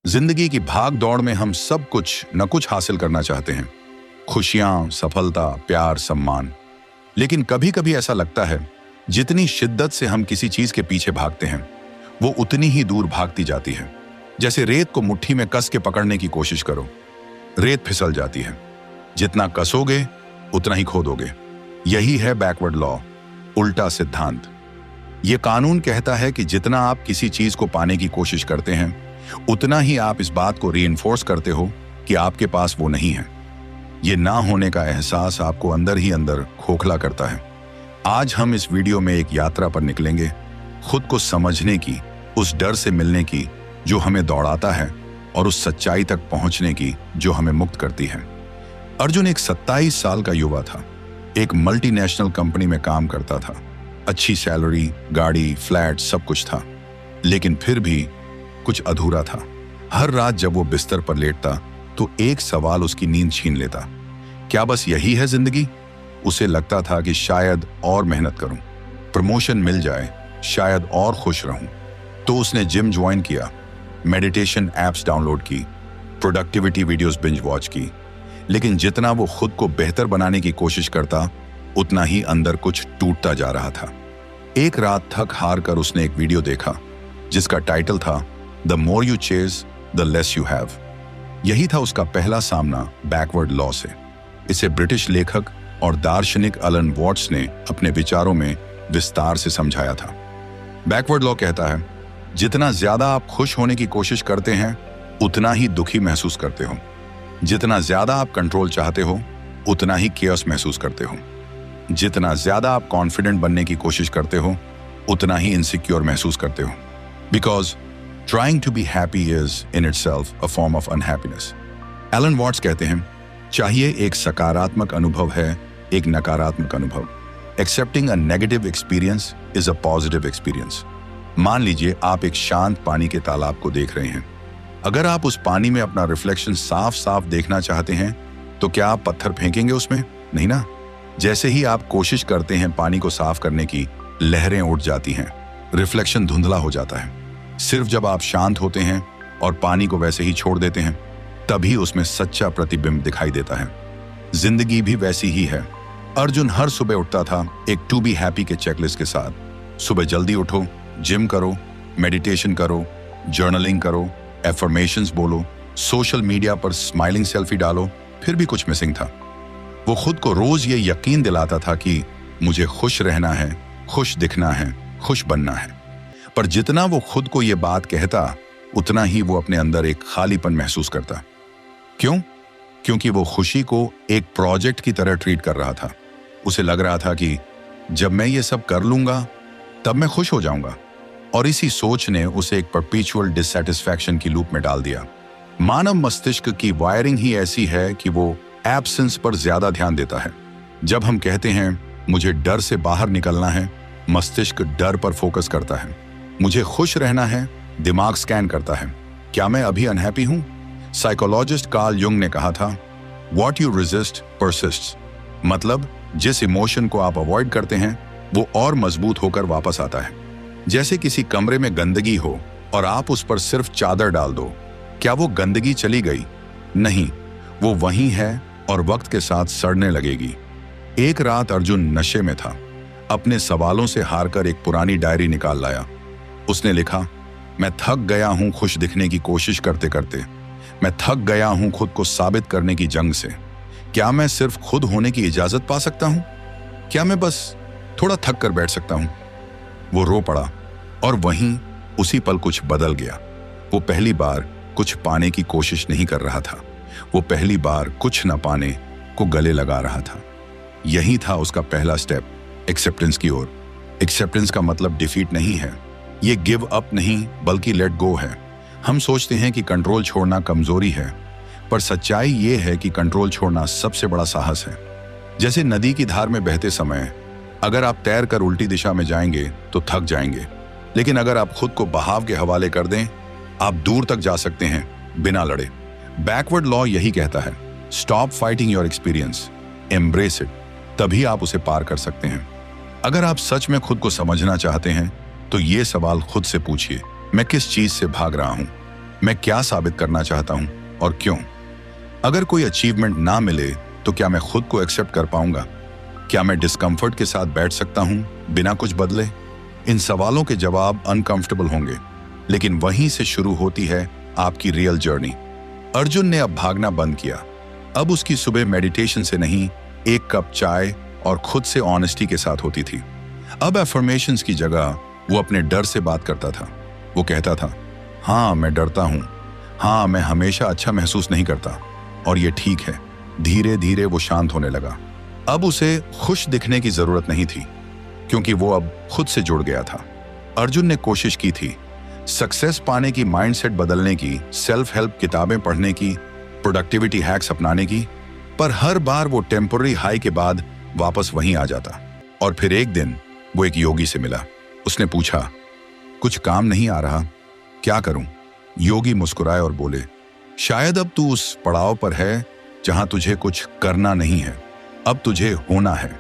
जिंदगी की भाग दौड़ में हम सब कुछ न कुछ हासिल करना चाहते हैं, खुशियां, सफलता, प्यार, सम्मान। लेकिन कभी कभी ऐसा लगता है जितनी शिद्दत से हम किसी चीज के पीछे भागते हैं वो उतनी ही दूर भागती जाती है। जैसे रेत को मुट्ठी में कस के पकड़ने की कोशिश करो, रेत फिसल जाती है। जितना कसोगे उतना ही खोदोगे। यही है बैकवर्ड लॉ, उल्टा सिद्धांत। यह कानून कहता है कि जितना आप किसी चीज को पाने की कोशिश करते हैं उतना ही आप इस बात को रीइंफोर्स करते हो कि आपके पास वो नहीं है। ये ना होने का एहसास आपको अंदर ही अंदर खोखला करता है। आज हम इस वीडियो में एक यात्रा पर निकलेंगे, खुद को समझने की, उस डर से मिलने की जो हमें दौड़ाता है और उस सच्चाई तक पहुंचने की जो हमें मुक्त करती है। अर्जुन एक 27 साल का युवा था। एक मल्टीनेशनल कंपनी में काम करता था। अच्छी सैलरी, गाड़ी, फ्लैट, सब कुछ था। लेकिन फिर भी कुछ अधूरा था। हर रात जब वो बिस्तर पर लेटता तो एक सवाल उसकी नींद छीन लेता। क्या बस यही है जिंदगी? उसे लगता था कि शायद और मेहनत करूं, प्रमोशन मिल जाए, शायद और खुश रहूं। तो उसने जिम ज्वाइन किया, मेडिटेशन एप्स डाउनलोड की, प्रोडक्टिविटी वीडियोस बिंज वॉच की। लेकिन जितना वो खुद को बेहतर बनाने की कोशिश करता उतना ही अंदर कुछ टूटता जा रहा था। एक रात थक हार कर उसने एक वीडियो देखा जिसका टाइटल था the more you chase the less you have. यही था उसका पहला सामना बैकवर्ड लॉ से। इसे ब्रिटिश लेखक और दार्शनिक एलन वॉट्स ने अपने विचारों में विस्तार से समझाया था। बैकवर्ड लॉ कहता है जितना ज्यादा आप खुश होने की कोशिश करते हैं उतना ही दुखी महसूस करते हो। जितना ज्यादा आप कंट्रोल चाहते हो उतना ही केओस महसूस करते हो। जितना ज्यादा आप कॉन्फिडेंट बनने की कोशिश करते हो उतना ही इनसिक्योर महसूस करते हो। Because trying to be happy is in itself a form of unhappiness. Alan Watts कहते हैं चाहिए एक सकारात्मक अनुभव है एक नकारात्मक अनुभव। Accepting a negative experience is a positive experience. मान लीजिए आप एक शांत पानी के तालाब को देख रहे हैं। अगर आप उस पानी में अपना रिफ्लेक्शन साफ साफ देखना चाहते हैं तो क्या आप पत्थर फेंकेंगे उसमें? नहीं ना। जैसे ही आप कोशिश करते हैं पानी को साफ करने की, लहरें उठ जाती हैं, रिफ्लेक्शन धुंधला हो जाता है। सिर्फ जब आप शांत होते हैं और पानी को वैसे ही छोड़ देते हैं तभी उसमें सच्चा प्रतिबिंब दिखाई देता है। जिंदगी भी वैसी ही है। अर्जुन हर सुबह उठता था एक टू बी हैप्पी के चेकलिस्ट के साथ। सुबह जल्दी उठो, जिम करो, मेडिटेशन करो, जर्नलिंग करो, एफर्मेशंस बोलो, सोशल मीडिया पर स्माइलिंग सेल्फी डालो। फिर भी कुछ मिसिंग था। वो खुद को रोज ये यकीन दिलाता था कि मुझे खुश रहना है, खुश दिखना है, खुश बनना है। पर जितना वो खुद को ये बात कहता उतना ही वो अपने अंदर एक खालीपन महसूस करता। क्यों? क्योंकि वो खुशी को एक प्रोजेक्ट की तरह ट्रीट कर रहा था। उसे लग रहा था कि जब मैं ये सब कर लूंगा तब मैं खुश हो जाऊंगा। और इसी सोच ने उसे एक परपेचुअल डिससैटिस्फैक्शन की लूप में डाल दिया। मानव मस्तिष्क की वायरिंग ही ऐसी है कि वो एब्सेंस पर ज्यादा ध्यान देता है। जब हम कहते हैं मुझे डर से बाहर निकलना है, मस्तिष्क डर पर फोकस करता है। मुझे खुश रहना है, दिमाग स्कैन करता है, क्या मैं अभी अनहैप्पी हूं? साइकोलॉजिस्ट कार्ल युंग ने कहा था व्हाट यू रेजिस्ट परसिस्ट्स। मतलब जिस इमोशन को आप अवॉइड करते हैं वो और मजबूत होकर वापस आता है। जैसे किसी कमरे में गंदगी हो और आप उस पर सिर्फ चादर डाल दो, क्या वो गंदगी चली गई? नहीं, वो वहीं है और वक्त के साथ सड़ने लगेगी। एक रात अर्जुन नशे में था। अपने सवालों से हारकर एक पुरानी डायरी निकाल लाया। उसने लिखा, मैं थक गया हूं खुश दिखने की कोशिश करते करते। मैं थक गया हूं खुद को साबित करने की जंग से। क्या मैं सिर्फ खुद होने की इजाजत पा सकता हूं? क्या मैं बस थोड़ा थक कर बैठ सकता हूं? वो रो पड़ा और वहीं उसी पल कुछ बदल गया। वो पहली बार कुछ पाने की कोशिश नहीं कर रहा था। वो पहली बार कुछ न पाने को गले लगा रहा था। यही था उसका पहला स्टेप, एक्सेप्टेंस की ओर। एक्सेप्टेंस का मतलब डिफीट नहीं है, ये गिव अप नहीं बल्कि लेट गो है। हम सोचते हैं कि कंट्रोल छोड़ना कमजोरी है, पर सच्चाई ये है कि कंट्रोल छोड़ना सबसे बड़ा साहस है। जैसे नदी की धार में बहते समय अगर आप तैर कर उल्टी दिशा में जाएंगे तो थक जाएंगे, लेकिन अगर आप खुद को बहाव के हवाले कर दें आप दूर तक जा सकते हैं बिना लड़े। बैकवर्ड लॉ यही कहता है stop fighting your experience, embrace it, तभी आप उसे पार कर सकते हैं। अगर आप सच में खुद को समझना चाहते हैं तो ये सवाल खुद से पूछिए, मैं किस चीज से भाग रहा हूं? मैं क्या साबित करना चाहता हूं और क्यों? अगर कोई अचीवमेंट ना मिले तो क्या मैं खुद को एक्सेप्ट कर पाऊंगा? क्या मैं डिस्कम्फर्ट के साथ बैठ सकता हूं बिना कुछ बदले? इन सवालों के जवाब अनकंफर्टेबल होंगे, लेकिन वहीं से शुरू होती है आपकी रियल जर्नी। अर्जुन ने अब भागना बंद किया। अब उसकी सुबह मेडिटेशन से नहीं, एक कप चाय और खुद से ऑनेस्टी के साथ होती थी। अब एफर्मेशंस की जगह वो अपने डर से बात करता था। वो कहता था, हाँ मैं डरता हूं, हाँ मैं हमेशा अच्छा महसूस नहीं करता, और ये ठीक है। धीरे धीरे वो शांत होने लगा। अब उसे खुश दिखने की जरूरत नहीं थी, क्योंकि वो अब खुद से जुड़ गया था। अर्जुन ने कोशिश की थी सक्सेस पाने की, माइंडसेट बदलने की, सेल्फ हेल्प किताबें पढ़ने की, प्रोडक्टिविटी हैक्स अपनाने की, पर हर बार वो टेम्पररी हाई के बाद वापस वहीं आ जाता। और फिर एक दिन वो एक योगी से मिला। उसने पूछा, कुछ काम नहीं आ रहा, क्या करूं? योगी मुस्कुराए और बोले, शायद अब तू उस पड़ाव पर है जहां तुझे कुछ करना नहीं है, अब तुझे होना है।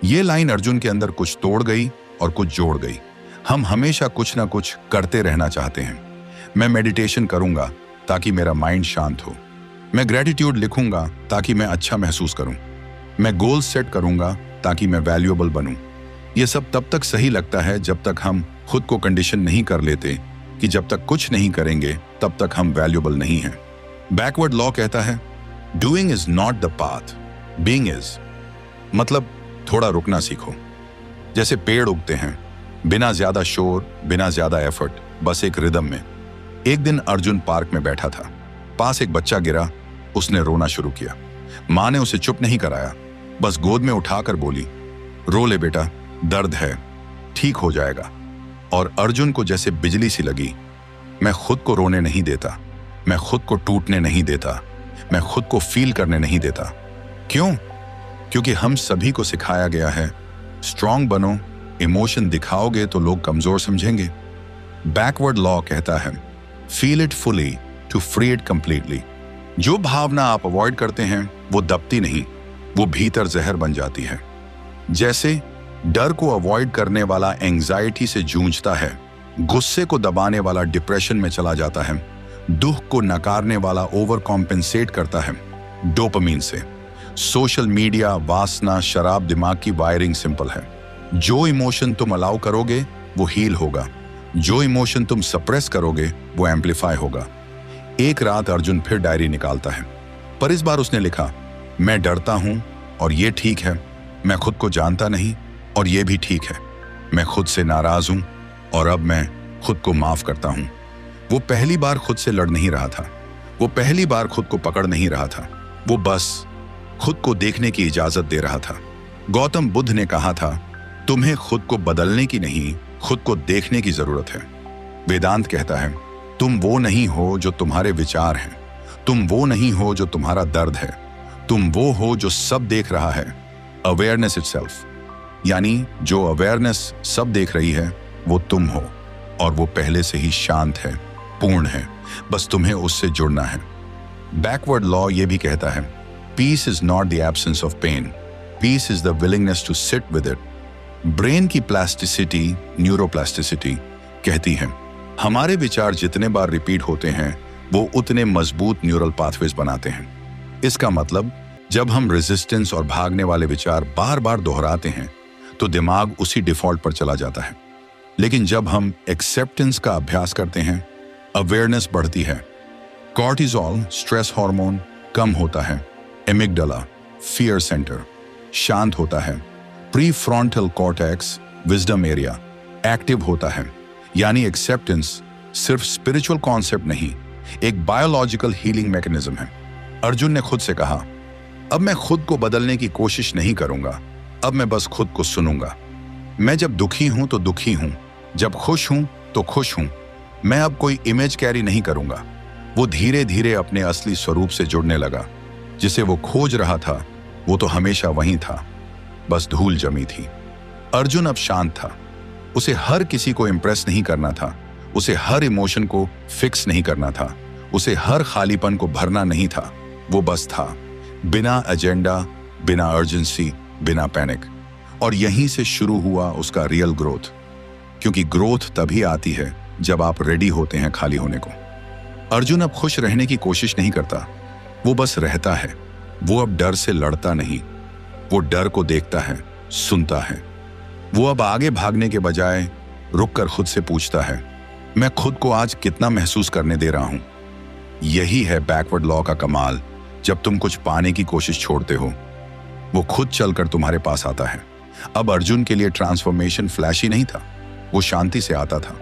ये लाइन अर्जुन के अंदर कुछ तोड़ गई और कुछ जोड़ गई। हम हमेशा कुछ ना कुछ करते रहना चाहते हैं। मैं मेडिटेशन करूंगा ताकि मेरा माइंड शांत हो, मैं ग्रेटिट्यूड लिखूंगा ताकि मैं अच्छा महसूस करूं, मैं गोल्स सेट करूंगा ताकि मैं वैल्यूएबल बनूं। ये सब तब तक सही लगता है जब तक हम खुद को कंडीशन नहीं कर लेते कि जब तक कुछ नहीं करेंगे तब तक हम वैल्यूएबल नहीं हैं। बैकवर्ड लॉ कहता है, doing is not the path, being is. मतलब थोड़ा रुकना सीखो। जैसे पेड़ उगते हैं, बिना ज्यादा शोर, बिना ज्यादा एफर्ट, बस एक रिदम में। एक दिन अर्जुन पार्क में बैठा था। पास एक बच्चा गिरा। उसने रोना शुरू किया। माँ ने उसे चुप नहीं कराया, बस गोद में उठाकर बोली, रो ले बेटा, दर्द है, ठीक हो जाएगा। और अर्जुन को जैसे बिजली सी लगी। मैं खुद को रोने नहीं देता, मैं खुद को टूटने नहीं देता, मैं खुद को फील करने नहीं देता। क्यों? क्योंकि हम सभी को सिखाया गया है, स्ट्रांग बनो, इमोशन दिखाओगे तो लोग कमजोर समझेंगे। बैकवर्ड लॉ कहता है, feel it fully to free it completely. जो भावना आप अवॉइड करते हैं वो दबती नहीं, वो भीतर जहर बन जाती है। जैसे डर को अवॉइड करने वाला एंजाइटी से जूझता है, गुस्से को दबाने वाला डिप्रेशन में चला जाता है, दुख को नकारने वाला ओवर कॉम्पेंसेट करता है डोपामीन से। सोशल मीडिया, वासना, शराब, दिमाग की वायरिंग सिंपल है। जो इमोशन तुम अलाउ करोगे वो हील होगा, जो इमोशन तुम सप्रेस करोगे वो एम्पलीफाई होगा। एक रात अर्जुन फिर डायरी निकालता है, पर इस बार उसने लिखा, मैं डरता हूं और ये ठीक है, मैं खुद को जानता नहीं और ये भी ठीक है, मैं खुद से नाराज हूं और अब मैं खुद को माफ करता हूं। वो पहली बार खुद से लड़ नहीं रहा था, वो पहली बार खुद को पकड़ नहीं रहा था, वो बस खुद को देखने की इजाजत दे रहा था। गौतम बुद्ध ने कहा था, तुम्हें खुद को बदलने की नहीं, खुद को देखने की जरूरत है। वेदांत कहता है, तुम वो नहीं हो जो तुम्हारे विचार हैं, तुम वो नहीं हो जो तुम्हारा दर्द है, तुम वो हो जो सब देख रहा है। अवेयरनेस इटसेल्फ, यानी जो अवेयरनेस सब देख रही है वो तुम हो, और वो पहले से ही शांत है, पूर्ण है, बस तुम्हें उससे जुड़ना है। बैकवर्ड लॉ ये भी कहता है, peace is not the absence of pain, peace is the willingness to sit with it. Brain की प्लास्टिसिटी, न्यूरोप्लास्टिसिटी कहती है, हमारे विचार जितने बार रिपीट होते हैं वो उतने मजबूत न्यूरल पाथवेज बनाते हैं। इसका मतलब जब हम रेजिस्टेंस और भागने वाले विचार बार बार दोहराते हैं तो दिमाग उसी डिफॉल्ट पर चला जाता है। लेकिन जब हम एक्सेप्टेंस का अभ्यास करते हैं, अवेयरनेस बढ़ती है, कॉर्टिसोल स्ट्रेस हार्मोन कम होता है, एमिगडाला फियर सेंटर शांत होता है, prefrontal cortex wisdom area active होता है। यानी एक्सेप्टेंस सिर्फ स्पिरिचुअल कॉन्सेप्ट नहीं, एक बायोलॉजिकल हीलिंग मैकेनिज्म है। अर्जुन ने खुद से कहा, अब मैं खुद को बदलने की कोशिश नहीं करूंगा, अब मैं बस खुद को सुनूंगा। मैं जब दुखी हूं तो दुखी हूं, जब खुश हूं तो खुश हूं। मैं अब कोई इमेज कैरी नहीं करूंगा। वो धीरे धीरे अपने असली स्वरूप से जुड़ने लगा। जिसे वो खोज रहा था वो तो हमेशा वहीं था, बस धूल जमी थी। अर्जुन अब शांत था। उसे हर किसी को इम्प्रेस नहीं करना था, उसे हर इमोशन को फिक्स नहीं करना था, उसे हर खालीपन को भरना नहीं था। वो बस था, बिना एजेंडा, बिना अर्जेंसी, बिना पैनिक। और यहीं से शुरू हुआ उसका रियल ग्रोथ, क्योंकि ग्रोथ तभी आती है जब आप रेडी होते हैं खाली होने को। अर्जुन अब खुश रहने की कोशिश नहीं करता, वो बस रहता है। वो अब डर से लड़ता नहीं, वो डर को देखता है, सुनता है। वो अब आगे भागने के बजाय रुककर खुद से पूछता है, मैं खुद को आज कितना महसूस करने दे रहा हूं। यही है बैकवर्ड लॉ का कमाल। जब तुम कुछ पाने की कोशिश छोड़ते हो, वो खुद चलकर तुम्हारे पास आता है। अब अर्जुन के लिए ट्रांसफॉर्मेशन फ्लैशी नहीं था, वो शांति से आता था।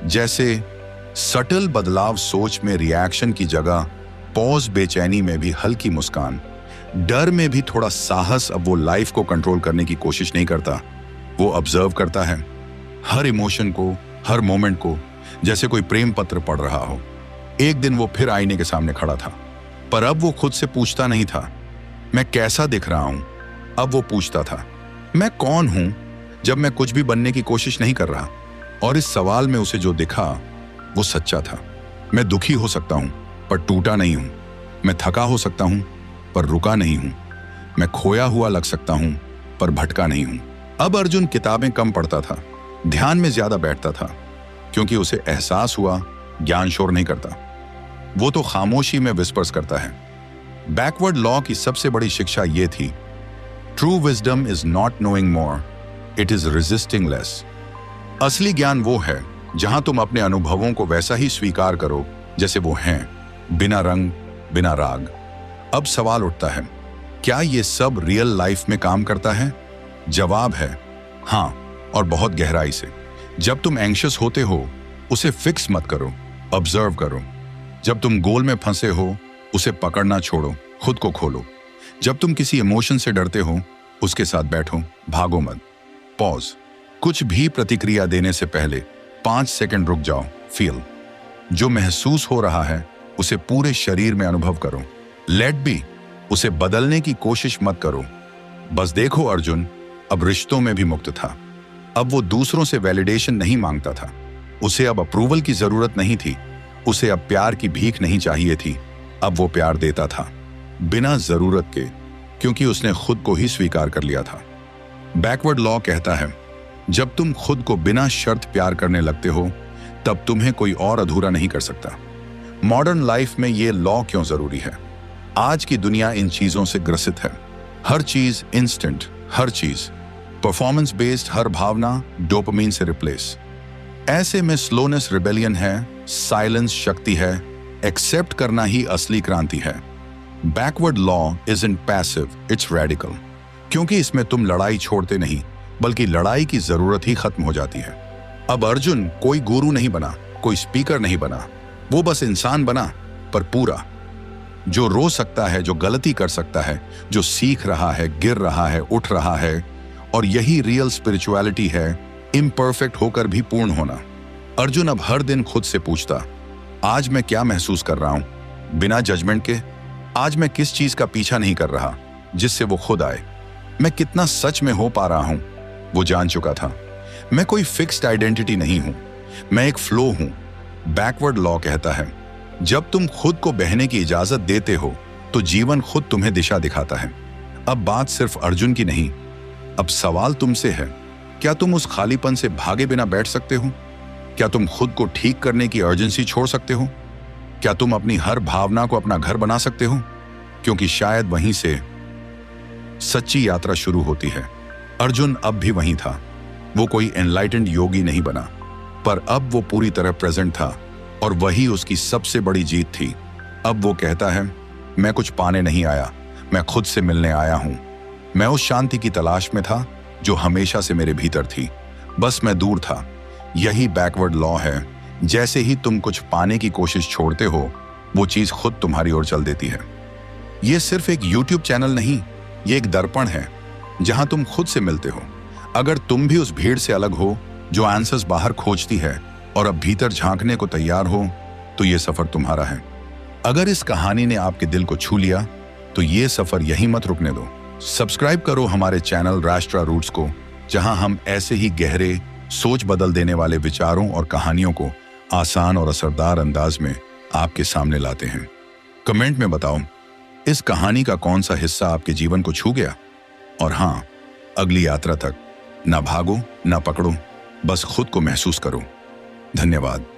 जैसे सटल बदलाव, सोच में रिएक्शन की जगह पॉज, बेचैनी में भी हल्की मुस्कान, डर में भी थोड़ा साहस। अब वो लाइफ को कंट्रोल करने की कोशिश नहीं करता, वो ऑब्जर्व करता है हर इमोशन को, हर मोमेंट को, जैसे कोई प्रेम पत्र पढ़ रहा हो। एक दिन वो फिर आईने के सामने खड़ा था, पर अब वो खुद से पूछता नहीं था, मैं कैसा दिख रहा हूं। अब वो पूछता था, मैं कौन हूं जब मैं कुछ भी बनने की कोशिश नहीं कर रहा। और इस सवाल में उसे जो दिखा वो सच्चा था। मैं दुखी हो सकता हूं पर टूटा नहीं हूं, मैं थका हो सकता हूं पर रुका नहीं हूं, मैं खोया हुआ लग सकता हूं पर भटका नहीं हूं। अब अर्जुन किताबें कम पढ़ता था, ध्यान में ज्यादा बैठता था, क्योंकि उसे एहसास हुआ ज्ञान शोर नहीं करता, वो तो खामोशी में विस्पर्स करता है। बैकवर्ड लॉ की सबसे बड़ी शिक्षा ये थी, true wisdom is not knowing more, it is resisting less. असली ज्ञान वो है जहां तुम अपने अनुभवों को वैसा ही स्वीकार करो जैसे वो हैं, बिना रंग, बिना राग। अब सवाल उठता है, क्या ये सब रियल लाइफ में काम करता है? जवाब है हां, और बहुत गहराई से। जब तुम एंग्शियस होते हो, उसे फिक्स मत करो, ऑब्जर्व करो। जब तुम गोल में फंसे हो, उसे पकड़ना छोड़ो, खुद को खोलो। जब तुम किसी इमोशन से डरते हो, उसके साथ बैठो, भागो मत। पॉज, कुछ भी प्रतिक्रिया देने से पहले 5 सेकंड रुक जाओ, फील। जो महसूस हो रहा है उसे पूरे शरीर में अनुभव करो। लेट बी, उसे बदलने की कोशिश मत करो। बस देखो, अर्जुन अब रिश्तों में भी मुक्त था। अब वो दूसरों से वैलिडेशन नहीं मांगता था, उसे अब अप्रूवल की जरूरत नहीं थी, उसे अब प्यार की भीख नहीं चाहिए थी। अब वो प्यार देता था बिना जरूरत के, क्योंकि उसने खुद को ही स्वीकार कर लिया था। बैकवर्ड लॉ कहता है, जब तुम खुद को बिना शर्त प्यार करने लगते हो, तब तुम्हें कोई और अधूरा नहीं कर सकता। मॉडर्न लाइफ में ये लॉ क्यों जरूरी है? आज की दुनिया इन चीजों से ग्रसित है। हर चीज इंस्टेंट, हर चीज परफॉर्मेंस बेस्ड, हर भावना डोपामिन से रिप्लेस। ऐसे में स्लोनेस रिबेलियन है, साइलेंस शक्ति है, एक्सेप्ट करना ही असली क्रांति है। Backward law isn't passive, it's radical, क्योंकि इसमें तुम लड़ाई छोड़ते नहीं, बल्कि लड़ाई की जरूरत ही खत्म हो जाती है। अब अर्जुन कोई गुरु नहीं बना, कोई स्पीकर नहीं बना, वो बस इंसान बना, पर पूरा, जो रो सकता है, जो गलती कर सकता है, जो सीख रहा है, गिर रहा है, उठ रहा है। और यही रियल स्पिरिचुअलिटी है, इम्परफेक्ट होकर भी पूर्ण होना। अर्जुन अब हर दिन खुद से पूछता, आज मैं क्या महसूस कर रहा हूं, बिना जजमेंट के। आज मैं किस चीज का पीछा नहीं कर रहा जिससे वो खुद आए। मैं कितना सच में हो पा रहा हूं, वो जान चुका था। मैं कोई फिक्स्ड आइडेंटिटी नहीं हूं, मैं एक फ्लो हूं। बैकवर्ड लॉ कहता है, जब तुम खुद को बहने की इजाजत देते हो, तो जीवन खुद तुम्हें दिशा दिखाता है। अब बात सिर्फ अर्जुन की नहीं, अब सवाल तुमसे है, क्या तुम उस खालीपन से भागे बिना बैठ सकते हो? क्या तुम खुद को ठीक करने की अर्जेंसी छोड़ सकते हो? क्या तुम अपनी हर भावना को अपना घर बना सकते हो? क्योंकि शायद वहीं से सच्ची यात्रा शुरू होती है। अर्जुन अब भी वहीं था, वो कोई एनलाइटेंड योगी नहीं बना, पर अब वो पूरी तरह प्रेजेंट था, और वही उसकी सबसे बड़ी जीत थी। अब वो कहता है, मैं कुछ पाने नहीं आया, मैं खुद से मिलने आया हूं। मैं उस शांति की तलाश में था जो हमेशा से मेरे भीतर थी, बस मैं दूर था। यही बैकवर्ड लॉ है, जैसे ही तुम कुछ पाने की कोशिश छोड़ते हो, वो चीज खुद तुम्हारी ओर चल देती है। ये सिर्फ एक YouTube चैनल नहीं, ये एक दर्पण है जहां तुम खुद से मिलते हो। अगर तुम भी उस भीड़ से अलग हो जो आंसर्स बाहर खोजती है और अब भीतर झांकने को तैयार हो, तो ये सफर तुम्हारा है। अगर इस कहानी ने आपके दिल को छू लिया, तो ये सफर यहीं मत रुकने दो। सब्सक्राइब करो हमारे चैनल राष्ट्रा रूट्स को, जहां हम ऐसे ही गहरे, सोच बदल देने वाले विचारों और कहानियों को आसान और असरदार अंदाज में आपके सामने लाते हैं। कमेंट में बताओ, इस कहानी का कौन सा हिस्सा आपके जीवन को छू गया? और हाँ, अगली यात्रा तक ना भागो, ना पकड़ो, बस खुद को महसूस करो। धन्यवाद।